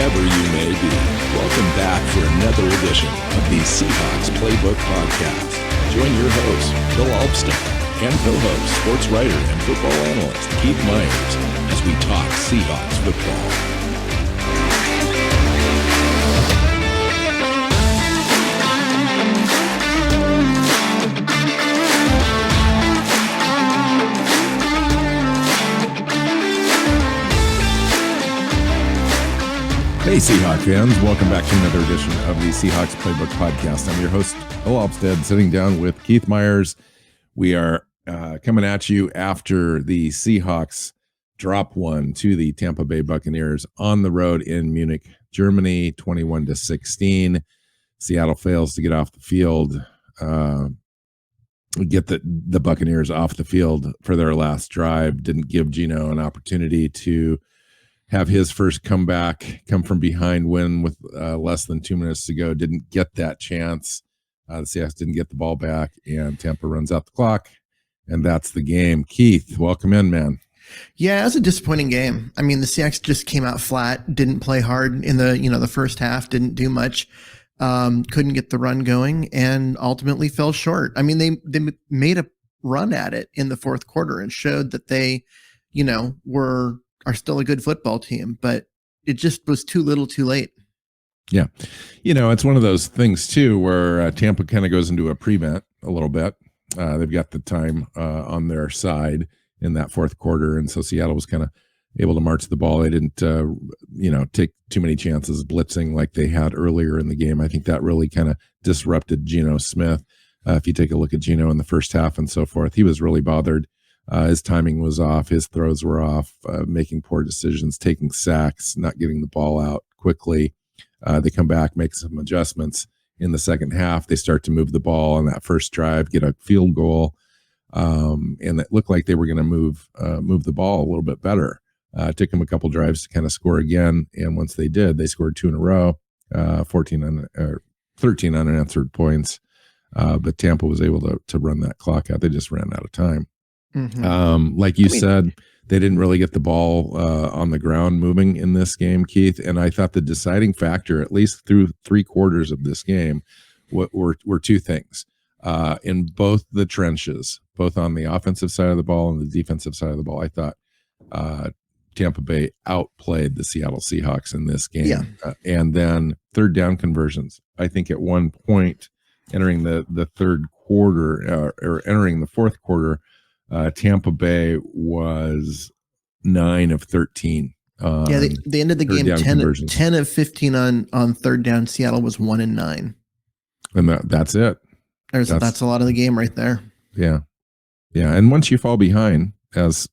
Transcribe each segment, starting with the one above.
wherever you may be. Welcome back for another edition of the Seahawks Playbook podcast. Join your host, Bill Alvstad, and co-host, sports writer and football analyst Keith Myers as we talk Seahawks football. Hey Seahawk fans, welcome back to another edition of the Seahawks Playbook podcast. I'm your host, Bill Alvstad, sitting down with Keith Myers. We are coming at you after the Seahawks drop one to the Tampa Bay Buccaneers on the road in Munich, Germany, 21-16. Seattle fails to get off the field, get the Buccaneers off the field for their last drive. Didn't give Geno an opportunity to have his first comeback, come from behind win with less than 2 minutes to go. Didn't get that chance. The Seahawks didn't get the ball back, and Tampa runs out the clock, and that's the game. Keith, welcome in, man. Yeah, it was a disappointing game. I mean, the Seahawks just came out flat, didn't play hard in the first half, didn't do much, couldn't get the run going, and ultimately fell short. I mean, they made a run at it in the fourth quarter and showed that they, are still a good football team, but it just was too little too late. Yeah. It's one of those things too, where Tampa kind of goes into a prevent a little bit. They've got the time on their side in that fourth quarter. And so Seattle was kind of able to march the ball. They didn't, take too many chances blitzing like they had earlier in the game. I think that really kind of disrupted Geno Smith. If you take a look at Geno in the first half and so forth, he was really bothered. His timing was off. His throws were off, making poor decisions, taking sacks, not getting the ball out quickly. They come back, make some adjustments in the second half. They start to move the ball on that first drive, get a field goal. And it looked like they were going to move the ball a little bit better. It took them a couple drives to kind of score again. And once they did, they scored 2 in a row, 13 unanswered points. But Tampa was able to run that clock out. They just ran out of time. Mm-hmm. Like you said, they didn't really get the ball on the ground moving in this game, Keith. And I thought the deciding factor, at least through 3 quarters of this game, were two things. In both the trenches, both on the offensive side of the ball and the defensive side of the ball, I thought Tampa Bay outplayed the Seattle Seahawks in this game. Yeah. And then third down conversions. I think at one point entering the third quarter or entering the fourth quarter, Tampa Bay was 9 of 13. They ended the game 10 of 15 on third down. Seattle was 1 and 9. And that's it. That's a lot of the game right there. Yeah. Yeah. And once you fall behind, as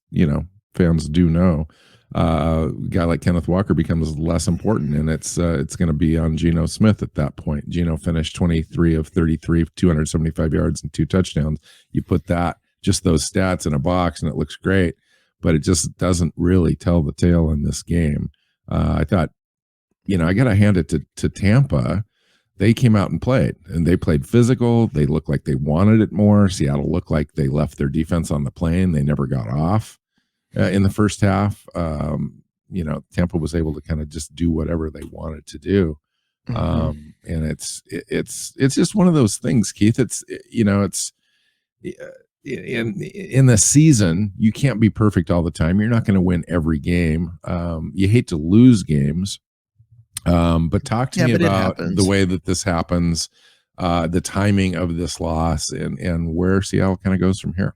fans do know, a guy like Kenneth Walker becomes less important, and it's going to be on Geno Smith at that point. Geno finished 23 of 33, 275 yards and 2 touchdowns. You put just those stats in a box and it looks great, but it just doesn't really tell the tale in this game. I thought, I got to hand it to Tampa. They came out and they played physical. They looked like they wanted it more. Seattle looked like they left their defense on the plane. They never got off in the first half. Tampa was able to kind of just do whatever they wanted to do. Mm-hmm. And it's just one of those things, Keith. It's in the season, you can't be perfect all the time. You're not going to win every game. You hate to lose games. But talk to me about the way that this happens, the timing of this loss, and where Seattle kind of goes from here.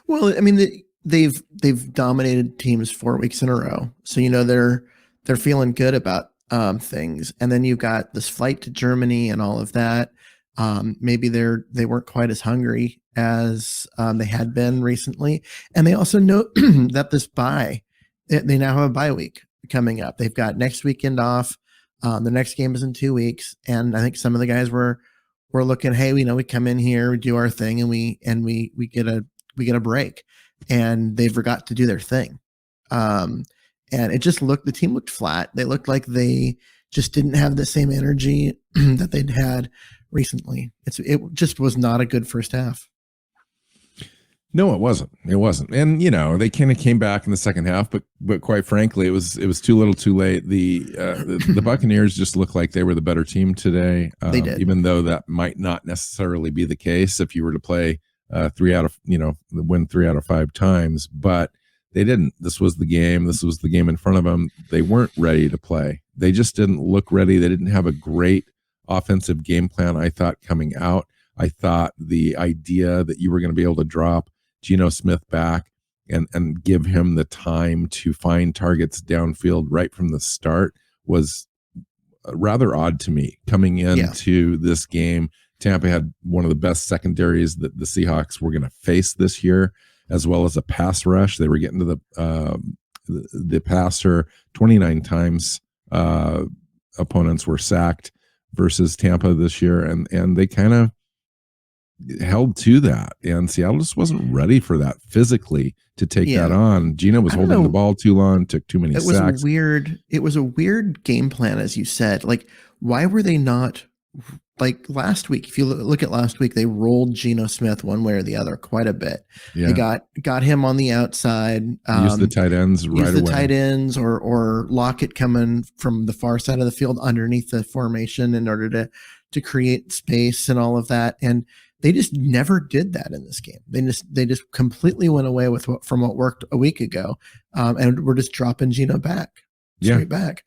Well, I mean, they've dominated teams 4 weeks in a row, so they're feeling good about things. And then you've got this flight to Germany and all of that. Maybe they weren't quite as hungry as they had been recently, and they also know that this bye, they now have a bye week coming up. They've got next weekend off. The next game is in 2 weeks, and I think some of the guys were looking, hey, we come in here, we do our thing, and we get a break, and they forgot to do their thing, and it just the team looked flat. They looked like they just didn't have the same energy that they'd had recently. It just was not a good first half. No, it wasn't. It wasn't. And they kind of came back in the second half, but quite frankly, it was too little, too late. The Buccaneers just looked like they were the better team today. They did. Even though that might not necessarily be the case if you were to play win 3 out of 5 times, but they didn't. This was the game. This was the game in front of them. They weren't ready to play. They just didn't look ready. They didn't have a great offensive game plan, I thought, coming out. I thought the idea that you were going to be able to drop Geno Smith back and give him the time to find targets downfield right from the start was rather odd to me. Coming into this game, Tampa had one of the best secondaries that the Seahawks were going to face this year, as well as a pass rush. They were getting to the passer 29 times. Opponents were sacked versus Tampa this year, and they kind of held to that, and Seattle just wasn't ready for that physically to take that on. Geno was holding the ball too long, took too many sacks. It was a weird game plan, as you said. Like, why were they not, like last week? If you look at last week, they rolled Geno Smith one way or the other quite a bit. They got him on the outside. Use the tight ends right away. Tight ends or Lockett coming from the far side of the field underneath the formation in order to create space and all of that. And they just never did that in this game. They just completely went away from what worked a week ago, and we're just dropping Geno back, straight back.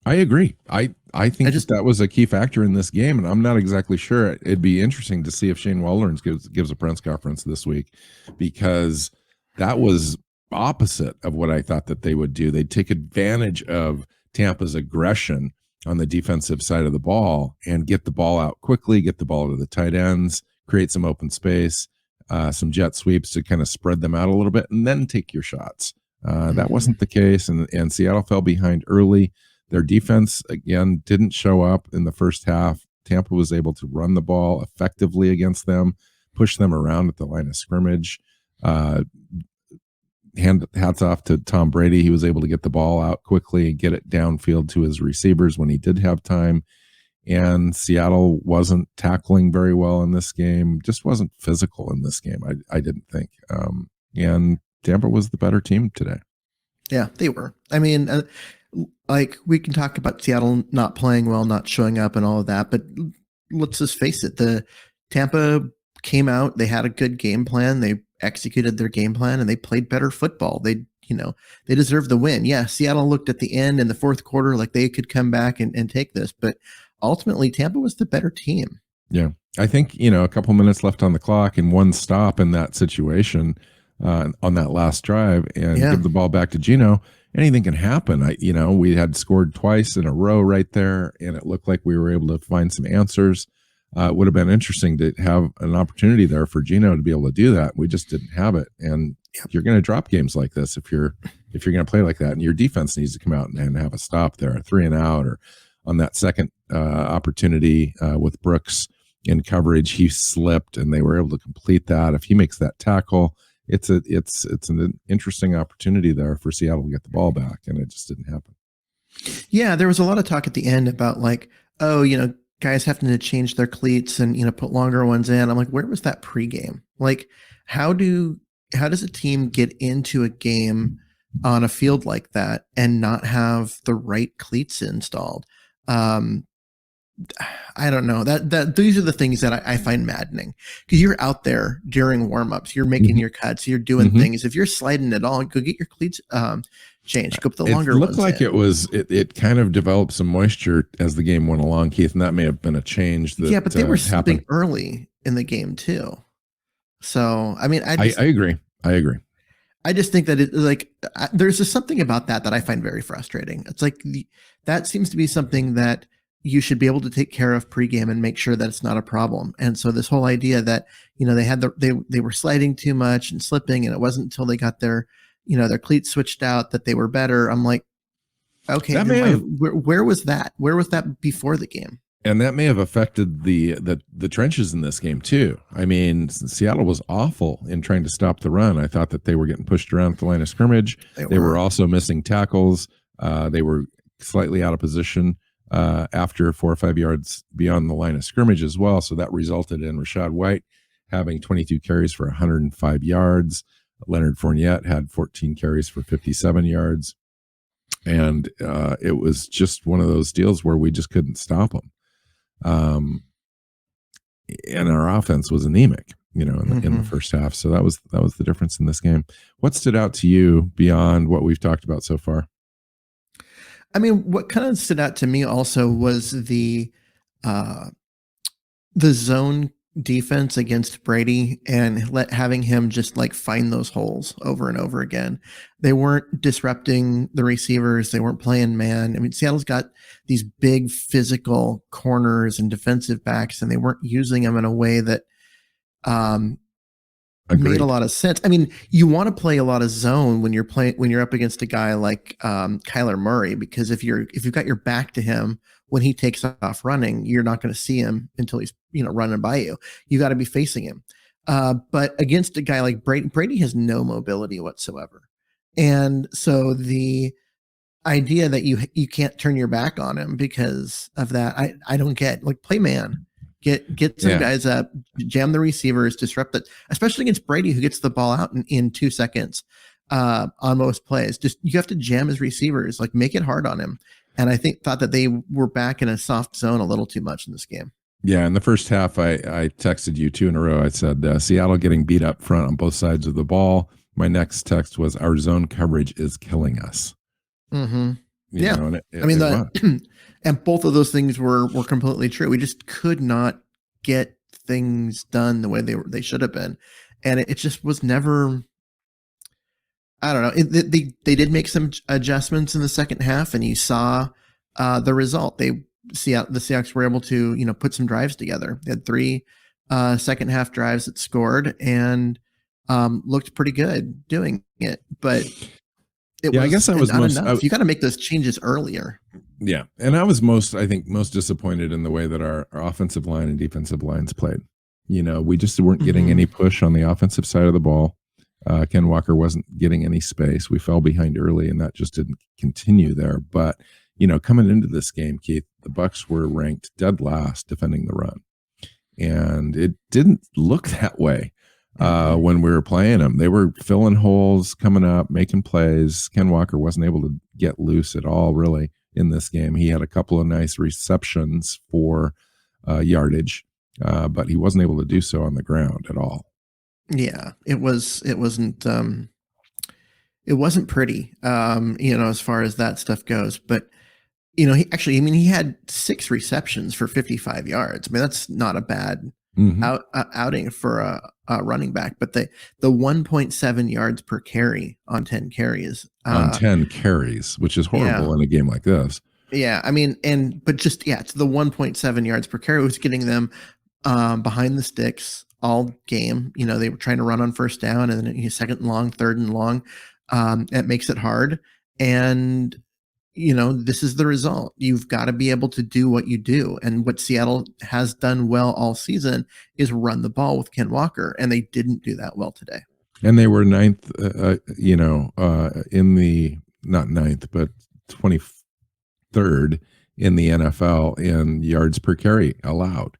I agree. I think that was a key factor in this game, and I'm not exactly sure. It'd be interesting to see if Shane Waldron gives a press conference this week, because that was opposite of what I thought that they would do. They'd take advantage of Tampa's aggression on the defensive side of the ball and get the ball out quickly, get the ball to the tight ends, create some open space, some jet sweeps to kind of spread them out a little bit, and then take your shots. That wasn't the case, and Seattle fell behind early. Their defense, again, didn't show up in the first half. Tampa was able to run the ball effectively against them, push them around at the line of scrimmage. Hats off to Tom Brady. He was able to get the ball out quickly and get it downfield to his receivers when he did have time. And Seattle wasn't tackling very well in this game, just wasn't physical in this game, I didn't think. And Tampa was the better team today. Yeah, they were. I mean, like, we can talk about Seattle not playing well, not showing up and all of that, but let's just face it. The Tampa came out, they had a good game plan. They executed their game plan and they played better football. They deserved the win. Yeah, Seattle looked at the end in the fourth quarter like they could come back and take this, but ultimately Tampa was the better team. Yeah. I think, a couple minutes left on the clock and one stop in that situation on that last drive and give the ball back to Geno. Anything can happen. We had scored twice in a row right there, and it looked like we were able to find some answers. It would have been interesting to have an opportunity there for Geno to be able to do that. We just didn't have it. And you're going to drop games like this if you're going to play like that, and your defense needs to come out and have a stop there, a 3 and out, or on that second opportunity with Brooks in coverage, he slipped and they were able to complete that. If he makes that tackle, it's an interesting opportunity there for Seattle to get the ball back, and it just didn't happen. Yeah, there was a lot of talk at the end about like, guys having to change their cleats and put longer ones in. I'm like, where was that pregame? Like, how does a team get into a game on a field like that and not have the right cleats installed? I don't know. That these are the things that I find maddening, because you're out there during warmups, you're making your cuts, you're doing things. If you're sliding at all, go get your cleats changed. Go put the longer ones. It looked like it kind of developed some moisture as the game went along, Keith, and that may have been a change. But they were slipping early in the game too. So I mean, I agree. I just think that there's just something about that I find very frustrating. It's like that seems to be something that you should be able to take care of pregame and make sure that it's not a problem. And so this whole idea that, they had they were sliding too much and slipping, and it wasn't until they got their cleats switched out that they were better. I'm like, okay, where was that? Where was that before the game? And that may have affected the trenches in this game too. I mean, Seattle was awful in trying to stop the run. I thought that they were getting pushed around at the line of scrimmage. They were also missing tackles. They were slightly out of position after 4 or 5 yards beyond the line of scrimmage as well. So that resulted in Rachaad White having 22 carries for 105 yards. Leonard Fournette had 14 carries for 57 yards. And it was just one of those deals where we just couldn't stop them. And our offense was anemic, in the first half. So that was the difference in this game. What stood out to you beyond what we've talked about so far? I mean, what kind of stood out to me also was the zone defense against Brady and having him just like find those holes over and over again. They weren't disrupting the receivers. They weren't playing man. I mean, Seattle's got these big physical corners and defensive backs, and they weren't using them in a way that made a lot of sense. I mean, you want to play a lot of zone when you're up against a guy like Kyler Murray, because if you've got your back to him when he takes off running, you're not going to see him until he's running by you. You got to be facing him. But against a guy like Brady has no mobility whatsoever, and so the idea that you can't turn your back on him because of that, I don't get. Like, play man. Get some guys up, jam the receivers, disrupt it, especially against Brady, who gets the ball out in 2 seconds on most plays. Just, you have to jam his receivers, like, make it hard on him. And I thought that they were back in a soft zone a little too much in this game. Yeah, in the first half, I texted you 2 in a row. I said, Seattle getting beat up front on both sides of the ball. My next text was, our zone coverage is killing us. Mm-hmm. You know, I mean, and both of those things were completely true. We just could not get things done the way they should have been, and it just was never. I don't know. They did make some adjustments in the second half, and you saw the result. The Seahawks were able to put some drives together. They had 3 second half drives that scored and looked pretty good doing it, but. I guess I was most. You got to make those changes earlier. Yeah, and I was most disappointed in the way that our offensive line and defensive lines played. We just weren't getting any push on the offensive side of the ball. Ken Walker wasn't getting any space. We fell behind early, and that just didn't continue there. But coming into this game, Keith, the Bucs were ranked dead last defending the run, and it didn't look that way. When we were playing them, they were filling holes, coming up, making plays. Ken Walker wasn't able to get loose at all, really, in this game. He had a couple of nice receptions for yardage, but he wasn't able to do so on the ground at all. Yeah, it wasn't pretty, as far as that stuff goes. But he had 6 receptions for 55 yards. I mean, that's not a bad outing for a running back, but the 1.7 yards per carry on 10 carries. On 10 carries, which is horrible in a game like this. Yeah, I mean, it's the 1.7 yards per carry was getting them behind the sticks all game. They were trying to run on first down, and then second and long, third and long. It makes it hard, and this is the result. You've got to be able to do what you do. And what Seattle has done well all season is run the ball with Ken Walker. And they didn't do that well today. And they were 9th, in the, not 9th, but 23rd in the NFL in yards per carry allowed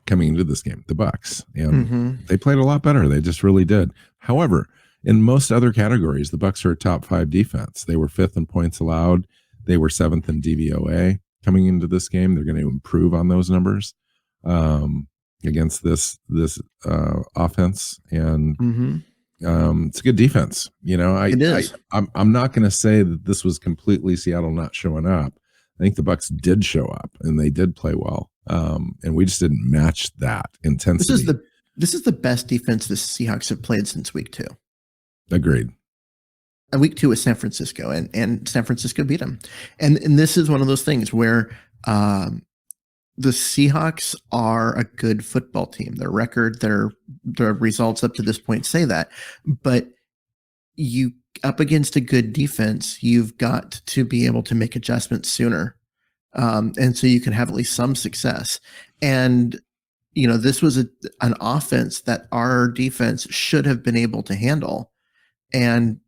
coming into this game, the Bucs. And they played a lot better. They just really did. However, in most other categories, the Bucs are a top 5 defense. They were 5th in points allowed. They were 7th in DVOA coming into this game. They're going to improve on those numbers against this offense, and it's a good defense. It is. I'm not going to say that this was completely Seattle not showing up. I think the Bucs did show up and they did play well, and we just didn't match that intensity. This is the best defense the Seahawks have played since week 2. Agreed. And week 2 was San Francisco, and San Francisco beat them. And this is one of those things where the Seahawks are a good football team. Their record, their results up to this point say that. But you up against a good defense, you've got to be able to make adjustments sooner, and so you can have at least some success. And this was an offense that our defense should have been able to handle, and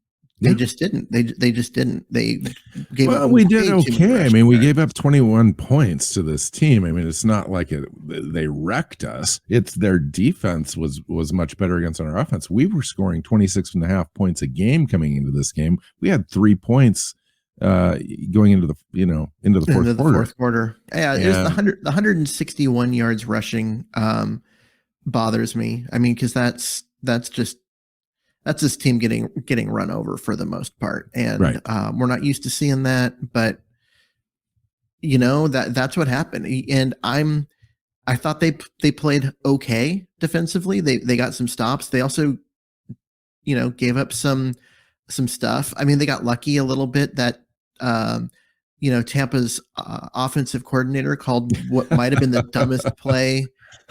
They just didn't. They just didn't. They gave up. Well, we did way too many okay. I rushing mean, we yards. gave up 21 points to this team. I mean, it's not like they wrecked us. It's their defense was much better against our offense. We were scoring 26.5 points a game coming into this game. We had 3 points going into the fourth quarter. Yeah, there's the 161 yards rushing bothers me. I mean, because that's this team getting run over for the most part, and Right. We're not used to seeing that. But that's what happened. And I thought they played okay defensively. They got some stops. They also gave up some stuff. I mean, they got lucky a little bit that Tampa's offensive coordinator called what might have been the dumbest play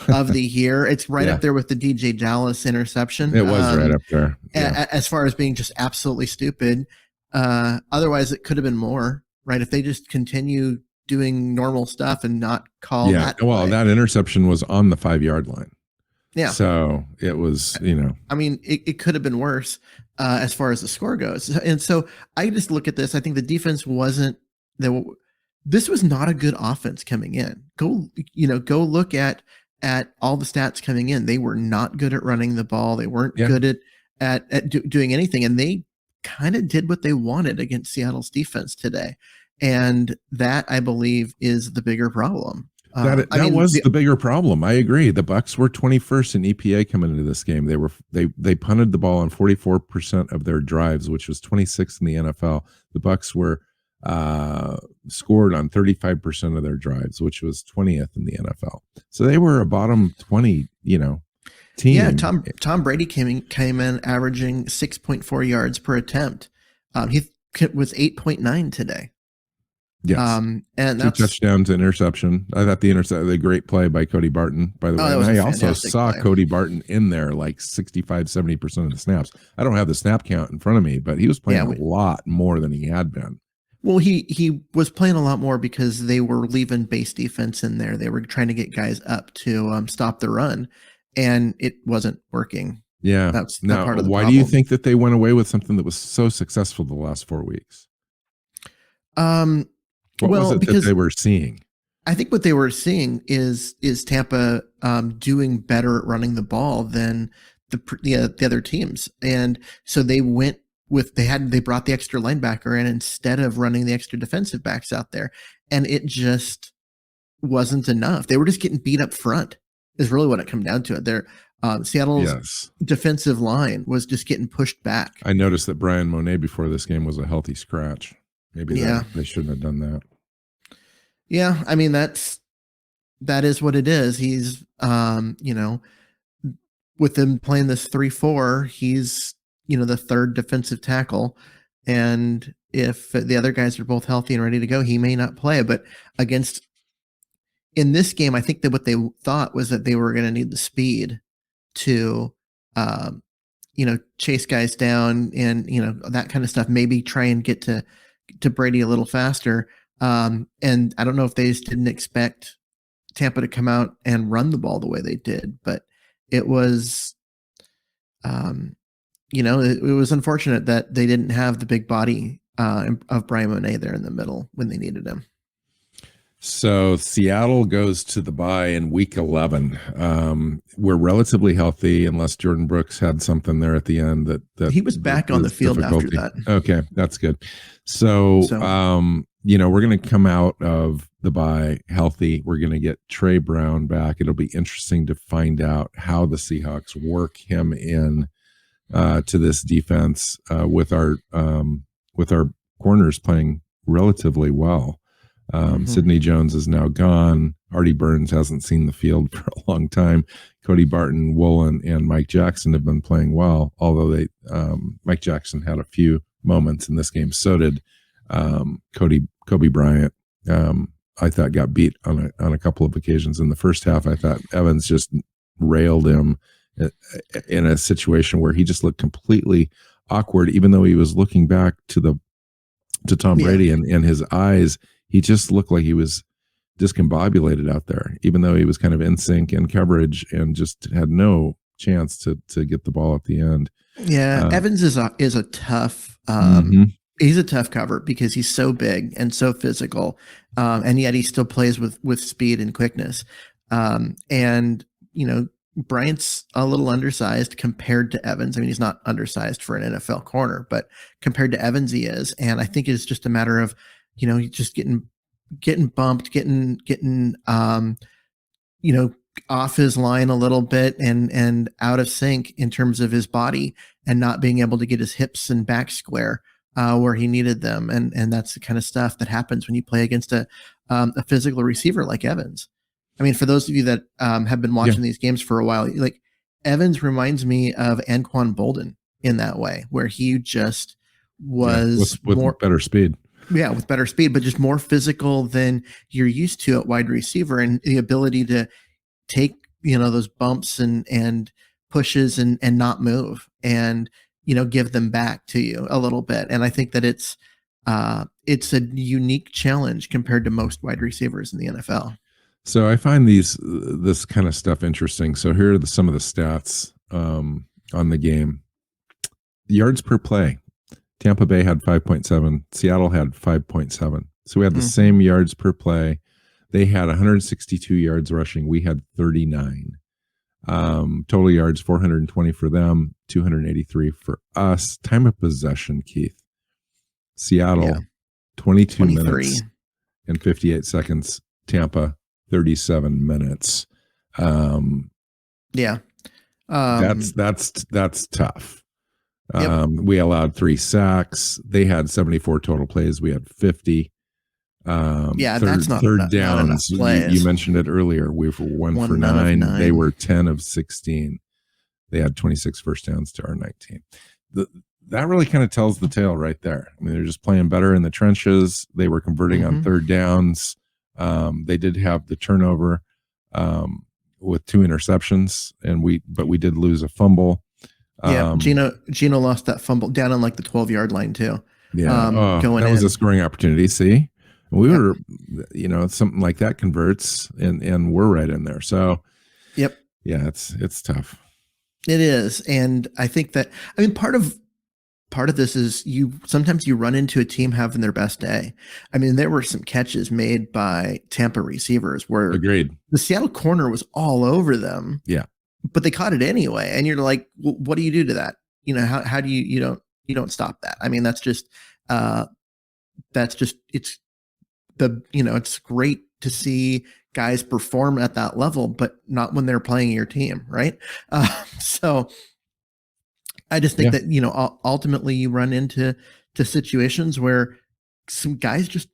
of the year. It's right up there with the DJ Dallas interception. It was right up there. Yeah. As far as being just absolutely stupid. Otherwise, it could have been more, right? If they just continue doing normal stuff and not call that. Well, that interception was on the 5-yard line. Yeah. So it was, I mean, it could have been worse as far as the score goes. And so I just look at this. I think the defense this was not a good offense coming in. Go look at all the stats coming in. They were not good at running the ball. They weren't good at doing anything. And they kind of did what they wanted against Seattle's defense today. And that, I believe, is the bigger problem. That was the bigger problem. I agree. The Bucs were 21st in EPA coming into this game. They punted the ball on 44% of their drives, which was 26th in the NFL. The Bucs were scored on 35% of their drives, which was 20th in the NFL. So they were a bottom 20, team. Yeah, Tom Brady came in averaging 6.4 yards per attempt. He was 8.9 today. Yes. And 2 that's touchdowns, interception. I thought the great play by Cody Barton, by the way. And I also saw Cody Barton in there like 65-70% of the snaps. I don't have the snap count in front of me, but he was playing a lot more than he had been. Well, he was playing a lot more because they were leaving base defense in there. They were trying to get guys up to stop the run, and it wasn't working. Yeah. That's part of the why problem. do you think that they went away with something that was so successful the last 4 weeks? What was it that they were seeing? I think what they were seeing is Tampa doing better at running the ball than the other teams, and so they went with they brought the extra linebacker in instead of running the extra defensive backs out there, and it just wasn't enough. They were just getting beat up front. Is really what it came down to. Their Seattle's defensive line was just getting pushed back. I noticed that Brian Monet before this game was a healthy scratch. Maybe they shouldn't have done that. Yeah, I mean that is what it is. He's with them playing this 3-4, he's the third defensive tackle, and if the other guys are both healthy and ready to go, he may not play. But in this game, I think that what they thought was that they were going to need the speed to chase guys down and that kind of stuff. Maybe try and get to Brady a little faster. And I don't know if they just didn't expect Tampa to come out and run the ball the way they did, but it was, it was unfortunate that they didn't have the big body of Brian Monet there in the middle when they needed him. So Seattle goes to the bye in week 11. We're relatively healthy unless Jordan Brooks had something there at the end that he was back on the field after that. Okay, that's good. So we're going to come out of the bye healthy. We're going to get Trey Brown back. It'll be interesting to find out how the Seahawks work him in to this defense with our corners playing relatively well. Sidney Jones is now gone. Artie Burns hasn't seen the field for a long time. Cody Barton, Woolen, and Mike Jackson have been playing well, although Mike Jackson had a few moments in this game. So did Kobe Bryant. I thought got beat on a couple of occasions in the first half. I thought Evans just railed him in a situation where he just looked completely awkward, even though he was looking back to Tom Brady and his eyes. He just looked like he was discombobulated out there, even though he was kind of in sync in coverage and just had no chance to get the ball at the end. Yeah, Evans is a tough. He's a tough cover because he's so big and so physical, and yet he still plays with speed and quickness. And Bryant's a little undersized compared to Evans. I mean, he's not undersized for an NFL corner, but compared to Evans, he is. And I think it's just a matter of, just getting bumped, getting off his line a little bit and out of sync in terms of his body and not being able to get his hips and back square where he needed them. And that's the kind of stuff that happens when you play against a physical receiver like Evans. I mean, for those of you that have been watching these games for a while, like Evans reminds me of Anquan Bolden in that way, where he just was with more better speed. Yeah, with better speed, but just more physical than you're used to at wide receiver, and the ability to take those bumps and pushes and not move and give them back to you a little bit. And I think that it's a unique challenge compared to most wide receivers in the NFL. So I find this kind of stuff interesting. So here are some of the stats on the game. Yards per play. Tampa Bay had 5.7. Seattle had 5.7. So we had the same yards per play. They had 162 yards rushing. We had 39. Total yards, 420 for them, 283 for us. Time of possession, Keith. Seattle, 22 minutes and 58 seconds. Tampa, 37 minutes. That's tough. We allowed 3 sacks. They had 74 total plays. We had 50. That's not third not downs. You mentioned it earlier. We were 1 for 9. They were 10 of 16. They had 26 first downs to our 19. That really kind of tells the tale right there. I mean, they're just playing better in the trenches. They were converting on third downs. They did have the turnover with 2 interceptions, but we did lose a fumble. Gino lost that fumble down on like the 12-yard line too. That was a scoring opportunity. See, we were, something like that converts, and we're right in there. So, it's tough. It is, and I think that part of this is sometimes you run into a team having their best day. I mean, there were some catches made by Tampa receivers where agreed the Seattle corner was all over them. Yeah. But they caught it anyway. And you're like, well, what do you do to that? How do you don't stop that? I mean, it's great to see guys perform at that level, but not when they're playing your team. Right. So I just think that, ultimately you run into situations where some guys just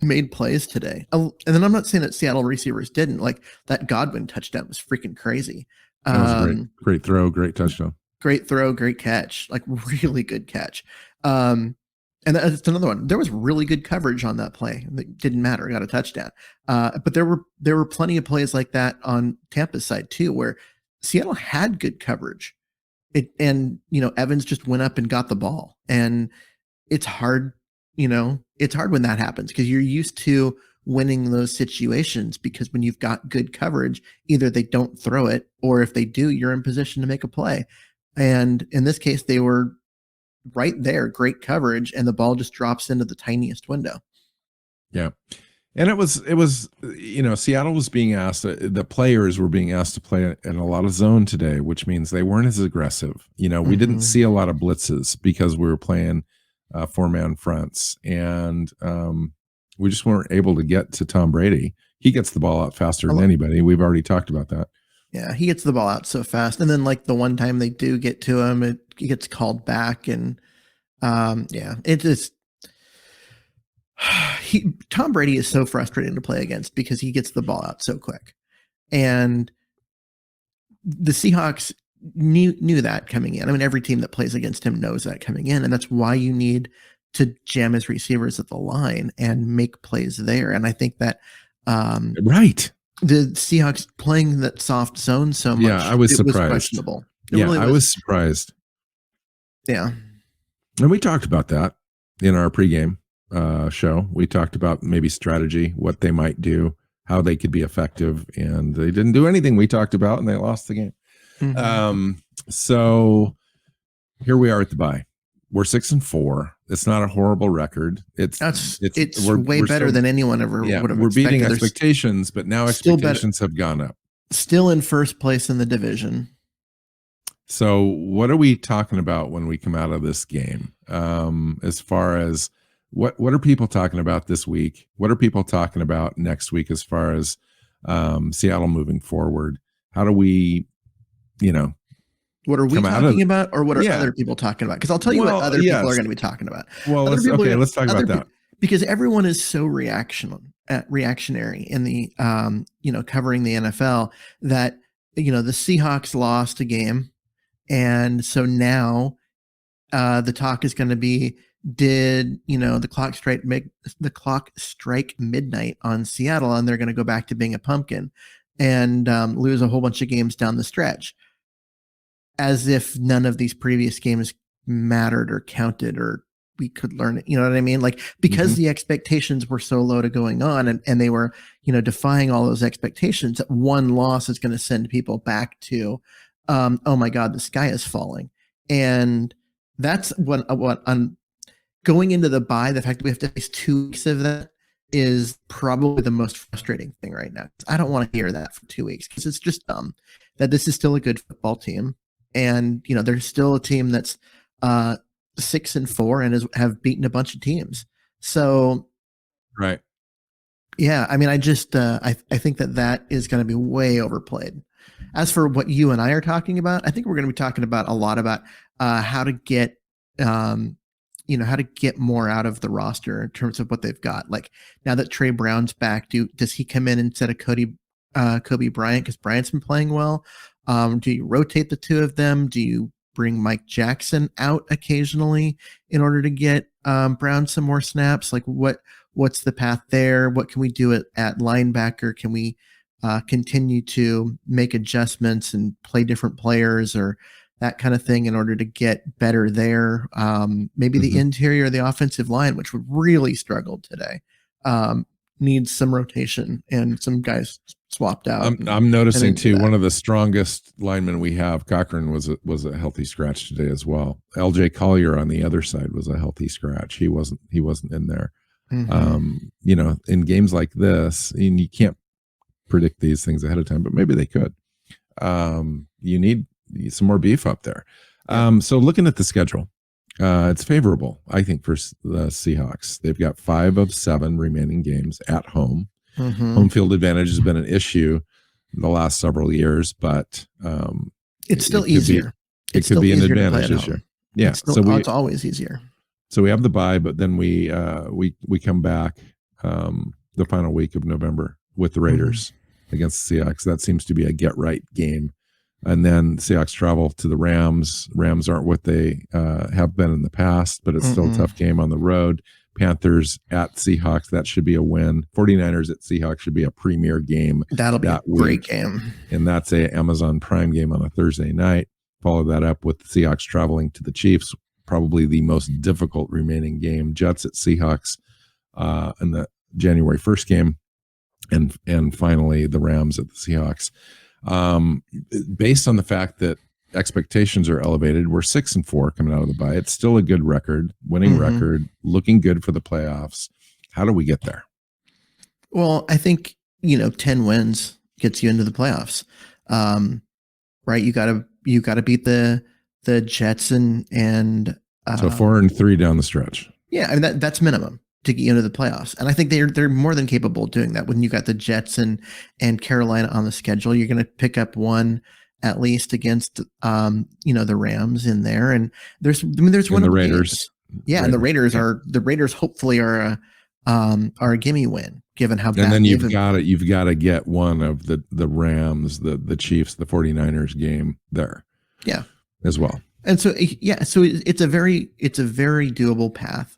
made plays today. And then I'm not saying that Seattle receivers didn't. Like that Godwin touchdown was freaking crazy. That was great. Great throw, great touchdown. Great throw, great catch. Like really good catch. And that's another one. There was really good coverage on that play. It didn't matter. Got a touchdown. But there were plenty of plays like that on Tampa's side too, where Seattle had good coverage. Evans just went up and got the ball. And it's hard. It's hard when that happens because you're used to winning those situations, because when you've got good coverage, either they don't throw it, or if they do, you're in position to make a play. And in this case, they were right there, great coverage, and the ball just drops into the tiniest window. Yeah. And it was, Seattle was being asked, the players were being asked to play in a lot of zone today, which means they weren't as aggressive. We didn't see a lot of blitzes because we were playing 4-man fronts, and we just weren't able to get to Tom Brady. He gets the ball out faster than anybody. We've already talked about that. Yeah, he gets the ball out so fast, and then like the one time they do get to him, it gets called back, and it just Tom Brady is so frustrating to play against because he gets the ball out so quick, and the Seahawks knew that coming in. I mean, every team that plays against him knows that coming in, and that's why you need to jam his receivers at the line and make plays there. And I think that right, the Seahawks playing that soft zone so much, I was surprised. Was questionable. I was surprised. Yeah, and we talked about that in our pregame show. We talked about maybe strategy, what they might do, how they could be effective, and they didn't do anything we talked about, and they lost the game. So here we are at the bye. We're 6-4. It's not a horrible record. It's way better than anyone ever would have expected. We're beating expectations, but now expectations have gone up. Still in first place in the division. So what are we talking about when we come out of this game? As far as what are people talking about this week? What are people talking about next week as far as Seattle moving forward? How do we, what are we talking about, or what are other people talking about? Because I'll tell you what other people are going to be talking about. Well, let's talk about that. Because everyone is so reactionary in the covering the NFL that the Seahawks lost a game, and so now the talk is going to be, did the clock strike midnight on Seattle, and they're going to go back to being a pumpkin and lose a whole bunch of games down the stretch, as if none of these previous games mattered or counted, or we could learn it. You know what I mean? Like, because the expectations were so low to going on, and they were, defying all those expectations, that one loss is going to send people back to, oh my God, the sky is falling. And that's what I'm going into the bye. The fact that we have to face 2 weeks of that is probably the most frustrating thing right now. I don't want to hear that for 2 weeks, because it's just dumb that this is still a good football team. And, there's still a team that's 6-4 and have beaten a bunch of teams. So, right. Yeah. I mean, I just, I think that is going to be way overplayed. As for what you and I are talking about, I think we're going to be talking about a lot about how to get, how to get more out of the roster in terms of what they've got. Like, now that Trey Brown's back, does he come in instead of Kobe Bryant? Because Bryant's been playing well. Do you rotate the two of them? Do you bring Mike Jackson out occasionally in order to get Brown some more snaps? Like, what's the path there? What can we do at linebacker? Can we continue to make adjustments and play different players or that kind of thing in order to get better there? Maybe the interior of the offensive line, which would really struggle today, needs some rotation and some guys swapped out. I'm noticing too, one of the strongest linemen we have, Cochran, was a healthy scratch today as well. LJ Collier on the other side was a healthy scratch. He wasn't in there. In games like this, and you can't predict these things ahead of time, but maybe they could. You need some more beef up there. So looking at the schedule, it's favorable, I think, for the Seahawks. They've got 5 of 7 remaining games at home. Home field advantage has been an issue the last several years, but it's still easier. It could be an advantage this year. Yeah, it's always easier. So we have the bye, but then we come back the final week of November with the Raiders against the Seahawks. That seems to be a get right game. And then Seahawks travel to the Rams. Rams aren't what they have been in the past, but it's still a tough game on the road. Panthers at Seahawks, that should be a win. 49ers at Seahawks should be a premier game. That'll be a great game. And that's a Amazon Prime game on a Thursday night. Follow that up with the Seahawks traveling to the Chiefs, probably the most difficult remaining game. Jets at Seahawks in the January 1st game. And finally, the Rams at the Seahawks. Based on the fact that expectations are elevated, we're 6-4 coming out of the bye. It's still a good record, winning record, looking good for the playoffs. How do we get there? Well, I think 10 wins gets you into the playoffs, right? You got to beat the Jets and so 4-3 down the stretch. Yeah, I mean that's minimum to get into the playoffs. And I think they're more than capable of doing that. When you got the Jets and Carolina on the schedule, you're going to pick up one at least against the Rams in there. And there's one of the Raiders. Yeah, Raiders. And the Raiders hopefully are a gimme win given how bad. And then you've got to get one of the Rams, the Chiefs, the 49ers game there. Yeah. As well. And so it's a very doable path.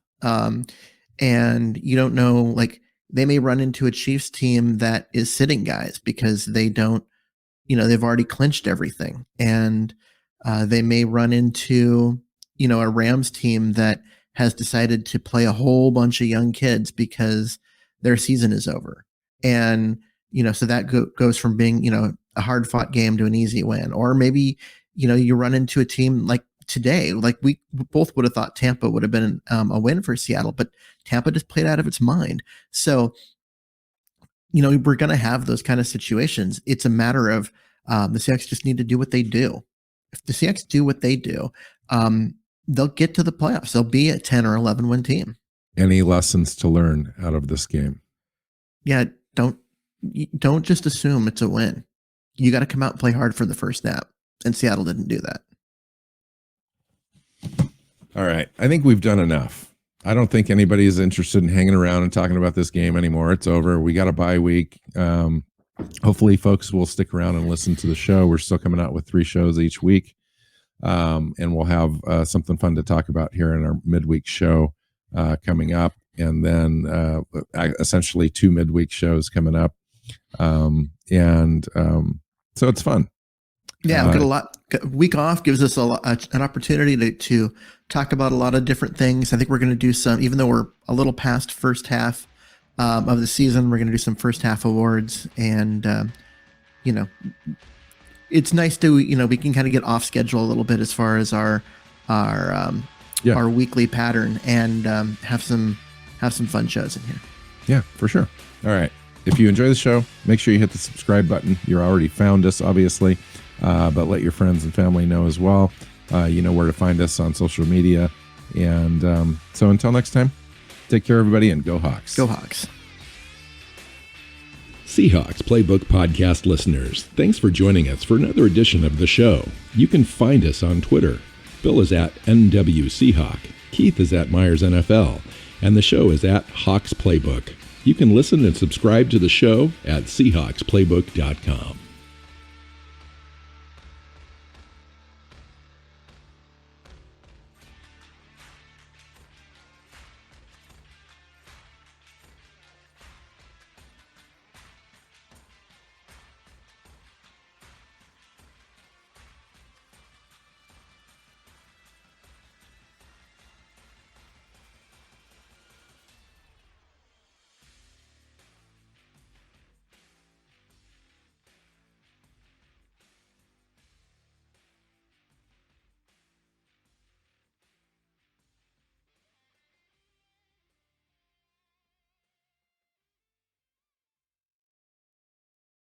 And you don't know, like, they may run into a Chiefs team that is sitting guys because they don't, they've already clinched everything. And they may run into, a Rams team that has decided to play a whole bunch of young kids because their season is over. And, so that goes from being, a hard fought game to an easy win. Or maybe, you run into a team like today, like we both would have thought Tampa would have been a win for Seattle, but Tampa just played out of its mind. So, we're going to have those kind of situations. It's a matter of the Seahawks just need to do what they do. If the Seahawks do what they do, they'll get to the playoffs. They'll be a 10 or 11 win team. Any lessons to learn out of this game? Yeah, don't just assume it's a win. You got to come out and play hard for the first snap, and Seattle didn't do that. All right, I think we've done enough. I don't think anybody's interested in hanging around and talking about this game anymore. It's over. We got a bye week. Hopefully, folks will stick around and listen to the show. We're still coming out with 3 shows each week, and we'll have something fun to talk about here in our midweek show coming up, and then essentially 2 midweek shows coming up, so it's fun. Yeah, we've got a lot. Week off gives us an opportunity to talk about a lot of different things. I think we're going to do some, even though we're a little past first half of the season, we're going to do some first half awards, and it's nice to we can kind of get off schedule a little bit as far as our weekly pattern, and have some fun shows in here. Yeah, for sure. All right. If you enjoy the show, make sure you hit the subscribe button. You're already found us, obviously, but let your friends and family know as well. You know where to find us on social media. And so until next time, take care, everybody, and go Hawks. Go Hawks. Seahawks Playbook podcast listeners, thanks for joining us for another edition of the show. You can find us on Twitter. Bill is at NWSeahawk, Keith is at Myers NFL, and the show is at Hawks Playbook. You can listen and subscribe to the show at SeahawksPlaybook.com.